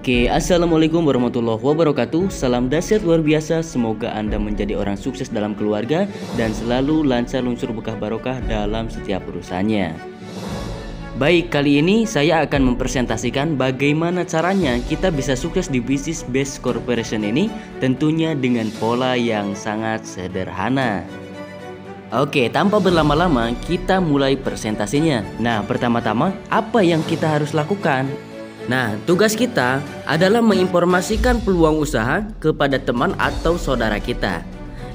Oke, assalamualaikum warahmatullahi wabarakatuh. Salam dahsyat luar biasa. Semoga Anda menjadi orang sukses dalam keluarga dan selalu lancar luncur berkah barokah dalam setiap urusannya. Baik, kali ini saya akan mempresentasikan bagaimana caranya kita bisa sukses di bisnis Best Corporation ini, tentunya dengan pola yang sangat sederhana. Oke, tanpa berlama-lama kita mulai presentasinya. Nah, pertama-tama apa yang kita harus lakukan? Nah, tugas kita adalah menginformasikan peluang usaha kepada teman atau saudara kita,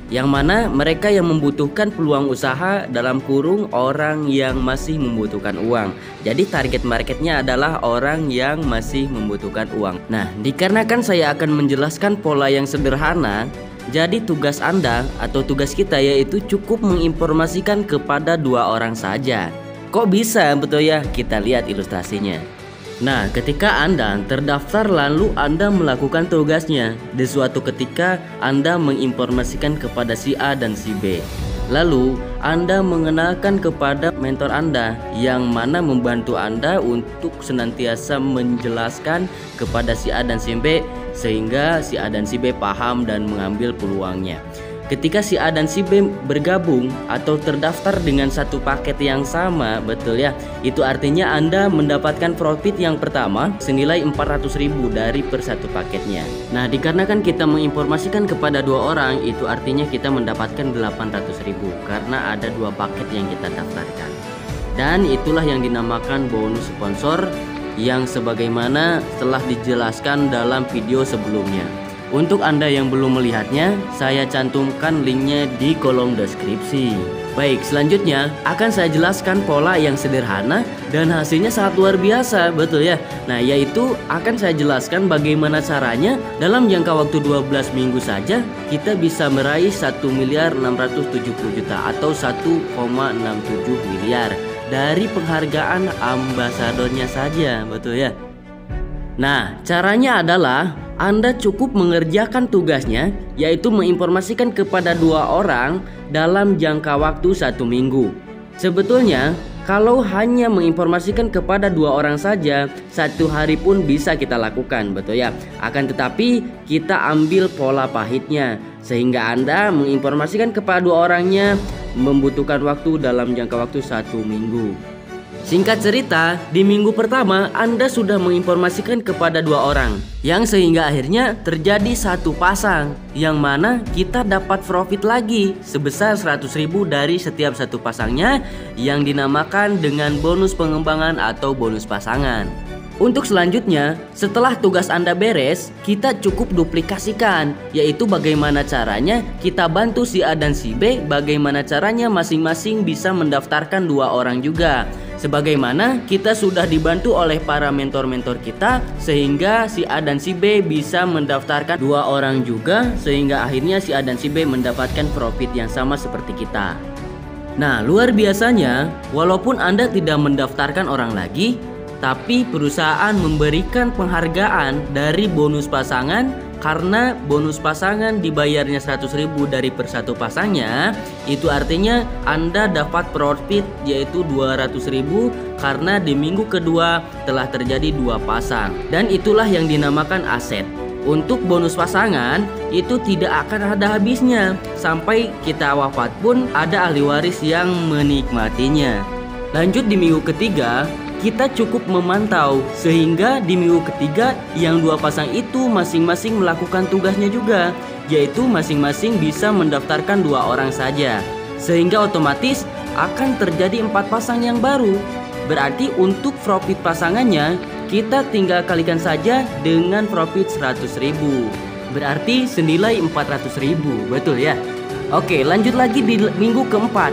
yang mana mereka yang membutuhkan peluang usaha dalam kurung orang yang masih membutuhkan uang. Jadi target marketnya adalah orang yang masih membutuhkan uang. Nah, dikarenakan saya akan menjelaskan pola yang sederhana, jadi tugas Anda atau tugas kita yaitu cukup menginformasikan kepada 2 orang saja. Kok bisa? Betul ya? Kita lihat ilustrasinya. Nah, ketika Anda terdaftar lalu Anda melakukan tugasnya, di suatu ketika Anda menginformasikan kepada si A dan si B. Lalu Anda mengenalkan kepada mentor Anda yang mana membantu Anda untuk senantiasa menjelaskan kepada si A dan si B sehingga si A dan si B paham dan mengambil peluangnya. Ketika si A dan si B bergabung atau terdaftar dengan satu paket yang sama, betul ya, itu artinya Anda mendapatkan profit yang pertama senilai 400.000 dari per satu paketnya. Nah, dikarenakan kita menginformasikan kepada 2 orang, itu artinya kita mendapatkan 800.000 karena ada 2 paket yang kita daftarkan. Dan itulah yang dinamakan bonus sponsor yang sebagaimana telah dijelaskan dalam video sebelumnya. Untuk Anda yang belum melihatnya, saya cantumkan linknya di kolom deskripsi. Baik, selanjutnya akan saya jelaskan pola yang sederhana dan hasilnya sangat luar biasa, betul ya? Nah, yaitu akan saya jelaskan bagaimana caranya dalam jangka waktu 12 minggu saja kita bisa meraih 1.670.000.000 atau 1,67 miliar dari penghargaan ambasadornya saja, betul ya? Nah, caranya adalah Anda cukup mengerjakan tugasnya, yaitu menginformasikan kepada 2 orang dalam jangka waktu 1 minggu. Sebetulnya, kalau hanya menginformasikan kepada 2 orang saja, 1 hari pun bisa kita lakukan, betul ya? Akan tetapi kita ambil pola pahitnya, sehingga Anda menginformasikan kepada 2 orangnya membutuhkan waktu dalam jangka waktu 1 minggu. Singkat cerita, di minggu pertama Anda sudah menginformasikan kepada 2 orang, yang sehingga akhirnya terjadi satu pasang, yang mana kita dapat profit lagi sebesar 100.000 dari setiap satu pasangnya, yang dinamakan dengan bonus pengembangan atau bonus pasangan. Untuk selanjutnya, setelah tugas Anda beres, kita cukup duplikasikan, yaitu bagaimana caranya kita bantu si A dan si B, bagaimana caranya masing-masing bisa mendaftarkan 2 orang juga. Sebagaimana kita sudah dibantu oleh para mentor-mentor kita, sehingga si A dan si B bisa mendaftarkan 2 orang juga, sehingga akhirnya si A dan si B mendapatkan profit yang sama seperti kita. Nah, luar biasanya, walaupun Anda tidak mendaftarkan orang lagi, tapi perusahaan memberikan penghargaan dari bonus pasangan, karena bonus pasangan dibayarnya 100.000 dari per satu pasangnya. Itu artinya Anda dapat profit yaitu 200.000 karena di minggu kedua telah terjadi 2 pasang. Dan itulah yang dinamakan aset. Untuk bonus pasangan itu tidak akan ada habisnya, sampai kita wafat pun ada ahli waris yang menikmatinya. Lanjut di minggu ketiga, kita cukup memantau sehingga di minggu ketiga yang 2 pasang itu masing-masing melakukan tugasnya juga, yaitu masing-masing bisa mendaftarkan 2 orang saja, sehingga otomatis akan terjadi 4 pasang yang baru. Berarti untuk profit pasangannya kita tinggal kalikan saja dengan profit 100.000, berarti senilai 400.000, betul ya? Oke, lanjut lagi di minggu keempat,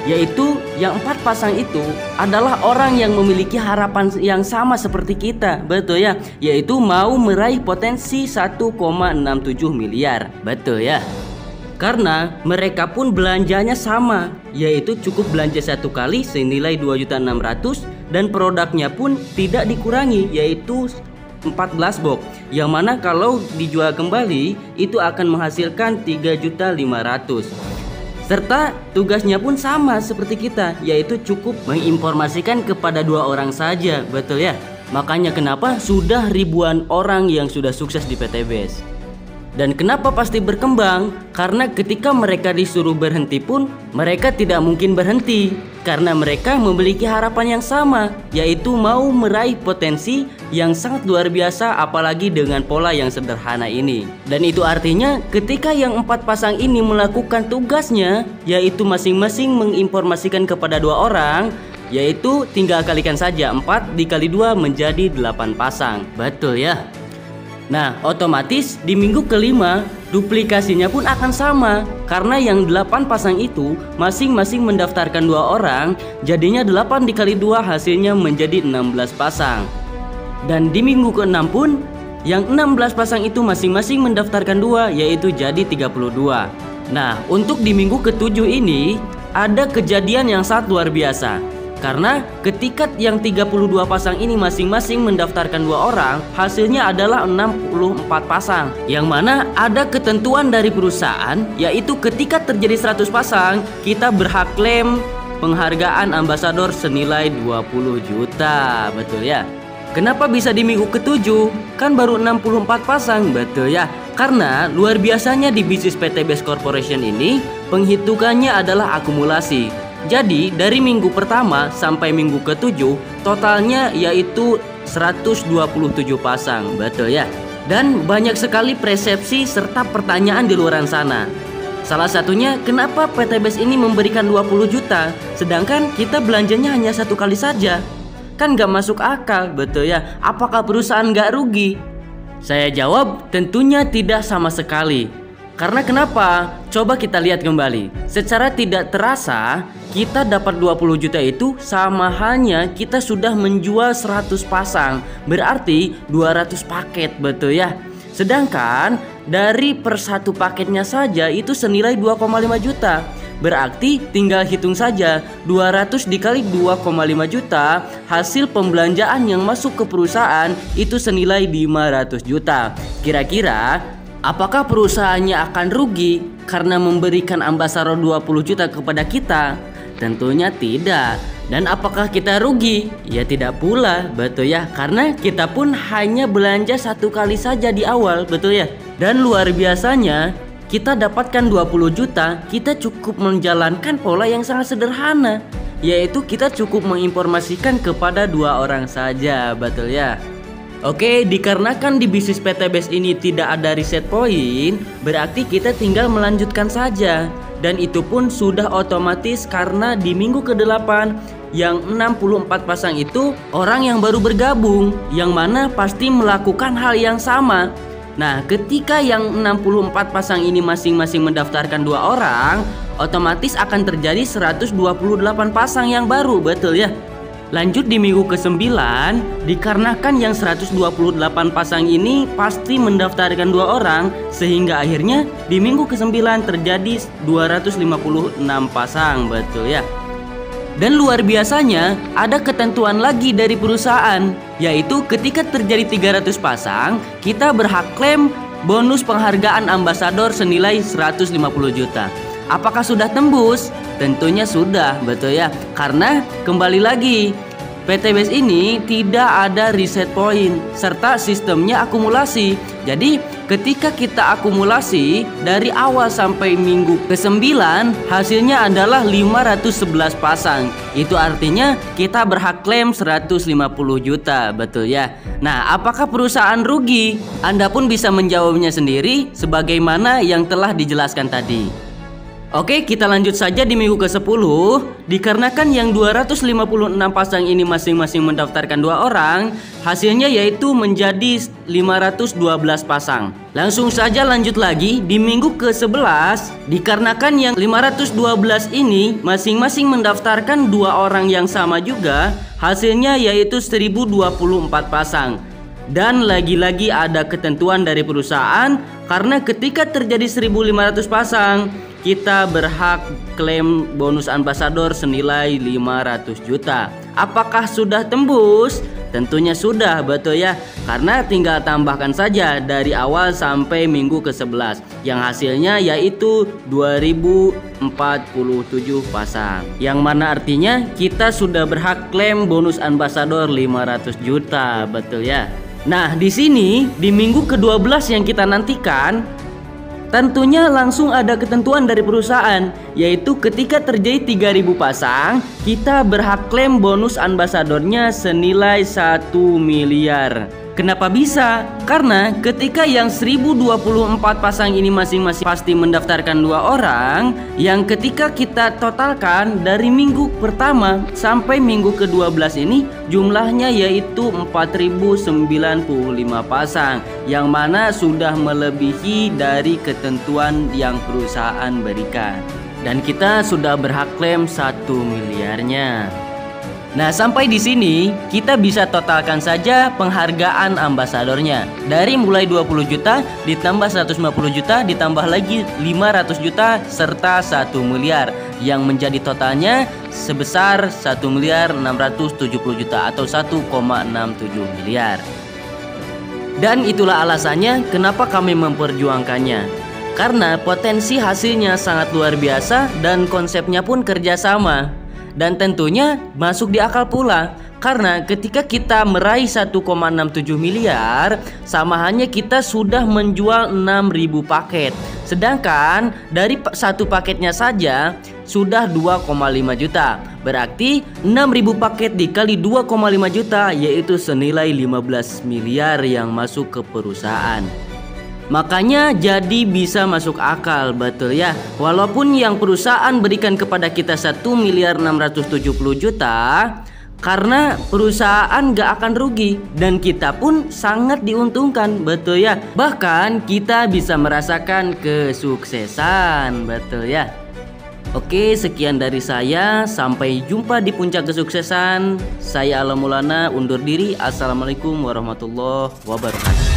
yaitu yang 4 pasang itu adalah orang yang memiliki harapan yang sama seperti kita, betul ya, yaitu mau meraih potensi 1,67 miliar, betul ya. Karena mereka pun belanjanya sama, yaitu cukup belanja 1 kali senilai 2.600.000 dan produknya pun tidak dikurangi, yaitu 14 box, yang mana kalau dijual kembali itu akan menghasilkan 3.500.000. Serta tugasnya pun sama seperti kita, yaitu cukup menginformasikan kepada 2 orang saja, betul ya? Makanya kenapa sudah ribuan orang yang sudah sukses di PTBS. Dan kenapa pasti berkembang? Karena ketika mereka disuruh berhenti pun mereka tidak mungkin berhenti, karena mereka memiliki harapan yang sama, yaitu mau meraih potensi yang sangat luar biasa, apalagi dengan pola yang sederhana ini. Dan itu artinya ketika yang 4 pasang ini melakukan tugasnya, yaitu masing-masing menginformasikan kepada 2 orang, yaitu tinggal kalikan saja 4 dikali 2 menjadi 8 pasang. Betul ya? Nah, otomatis di minggu kelima duplikasinya pun akan sama, karena yang 8 pasang itu masing-masing mendaftarkan 2 orang, jadinya 8 dikali 2 hasilnya menjadi 16 pasang. Dan di minggu ke-6 pun yang 16 pasang itu masing-masing mendaftarkan 2, yaitu jadi 32. Nah, untuk di minggu ke-7 ini ada kejadian yang sangat luar biasa. Karena ketika yang 32 pasang ini masing-masing mendaftarkan 2 orang, hasilnya adalah 64 pasang. Yang mana ada ketentuan dari perusahaan, yaitu ketika terjadi 100 pasang, kita berhak klaim penghargaan ambasador senilai 20 juta. Betul ya? Kenapa bisa di minggu ke-7? Kan baru 64 pasang, betul ya? Karena luar biasanya di bisnis PTBS Corporation ini, penghitungannya adalah akumulasi. Jadi dari minggu pertama sampai minggu ke-7 totalnya yaitu 127 pasang, betul ya? Dan banyak sekali persepsi serta pertanyaan di luar sana. Salah satunya, kenapa PTBS ini memberikan 20 juta sedangkan kita belanjanya hanya 1 kali saja? Kan gak masuk akal, betul ya? Apakah perusahaan gak rugi? Saya jawab, tentunya tidak sama sekali. Karena kenapa? Coba kita lihat kembali. Secara tidak terasa, kita dapat 20 juta itu sama halnya kita sudah menjual 100 pasang. Berarti 200 paket, betul ya? Sedangkan dari per 1 paketnya saja itu senilai 2,5 juta. Berarti tinggal hitung saja 200 dikali 2,5 juta, hasil pembelanjaan yang masuk ke perusahaan itu senilai 500 juta. Kira-kira apakah perusahaannya akan rugi karena memberikan ambasador 20 juta kepada kita? Tentunya tidak. Dan apakah kita rugi? Ya tidak pula, betul ya? Karena kita pun hanya belanja 1 kali saja di awal, betul ya? Dan luar biasanya kita dapatkan 20 juta, kita cukup menjalankan pola yang sangat sederhana, yaitu kita cukup menginformasikan kepada 2 orang saja, betul ya? Oke, dikarenakan di bisnis PTBS ini tidak ada reset point, berarti kita tinggal melanjutkan saja. Dan itu pun sudah otomatis karena di minggu ke-8 yang 64 pasang itu orang yang baru bergabung, yang mana pasti melakukan hal yang sama. Nah, ketika yang 64 pasang ini masing-masing mendaftarkan 2 orang, otomatis akan terjadi 128 pasang yang baru, betul ya? Lanjut di minggu ke-9, dikarenakan yang 128 pasang ini pasti mendaftarkan 2 orang, sehingga akhirnya di minggu ke-9 terjadi 256 pasang, betul ya? Dan luar biasanya ada ketentuan lagi dari perusahaan, yaitu ketika terjadi 300 pasang, kita berhak klaim bonus penghargaan ambasador senilai 150 juta. Apakah sudah tembus? Tentunya sudah, betul ya? Karena kembali lagi, PTBS ini tidak ada reset point serta sistemnya akumulasi. Jadi ketika kita akumulasi dari awal sampai minggu ke-9, hasilnya adalah 511 pasang. Itu artinya kita berhak klaim 150 juta, betul ya? Nah, apakah perusahaan rugi? Anda pun bisa menjawabnya sendiri sebagaimana yang telah dijelaskan tadi. Oke, kita lanjut saja di minggu ke-10. Dikarenakan yang 256 pasang ini masing-masing mendaftarkan 2 orang, hasilnya yaitu menjadi 512 pasang. Langsung saja lanjut lagi di minggu ke-11. Dikarenakan yang 512 ini masing-masing mendaftarkan 2 orang yang sama juga, hasilnya yaitu 1024 pasang. Dan lagi-lagi ada ketentuan dari perusahaan, karena ketika terjadi 1500 pasang, kita berhak klaim bonus ambasador senilai 500 juta. Apakah sudah tembus? Tentunya sudah, betul ya. Karena tinggal tambahkan saja dari awal sampai minggu ke-11 yang hasilnya yaitu 2047 pasang. Yang mana artinya kita sudah berhak klaim bonus ambasador 500 juta, betul ya. Nah, di sini di minggu ke-12 yang kita nantikan tentunya langsung ada ketentuan dari perusahaan, yaitu ketika terjadi 3.000 pasang, kita berhak klaim bonus ambasadornya senilai 1 miliar. Kenapa bisa? Karena ketika yang 1024 pasang ini masing-masing pasti mendaftarkan 2 orang, yang ketika kita totalkan dari minggu pertama sampai minggu ke-12 ini jumlahnya yaitu 4095 pasang, yang mana sudah melebihi dari ketentuan yang perusahaan berikan. Dan kita sudah berhak klaim 1 miliarnya. Nah, sampai di sini kita bisa totalkan saja penghargaan ambasadornya. Dari mulai 20 juta ditambah 150 juta ditambah lagi 500 juta serta 1 miliar yang menjadi totalnya sebesar 1 miliar 670 juta atau 1,67 miliar. Dan itulah alasannya kenapa kami memperjuangkannya. Karena potensi hasilnya sangat luar biasa dan konsepnya pun kerjasama. Dan tentunya masuk di akal pula, karena ketika kita meraih 1,67 miliar sama halnya kita sudah menjual 6.000 paket. Sedangkan dari satu paketnya saja sudah 2,5 juta. Berarti 6.000 paket dikali 2,5 juta yaitu senilai 15 miliar yang masuk ke perusahaan. Makanya jadi bisa masuk akal, betul ya. Walaupun yang perusahaan berikan kepada kita 1 miliar 670 juta, karena perusahaan gak akan rugi dan kita pun sangat diuntungkan, betul ya. Bahkan kita bisa merasakan kesuksesan, betul ya. Oke, sekian dari saya. Sampai jumpa di puncak kesuksesan. Saya Alam Maulana undur diri. Assalamualaikum warahmatullahi wabarakatuh.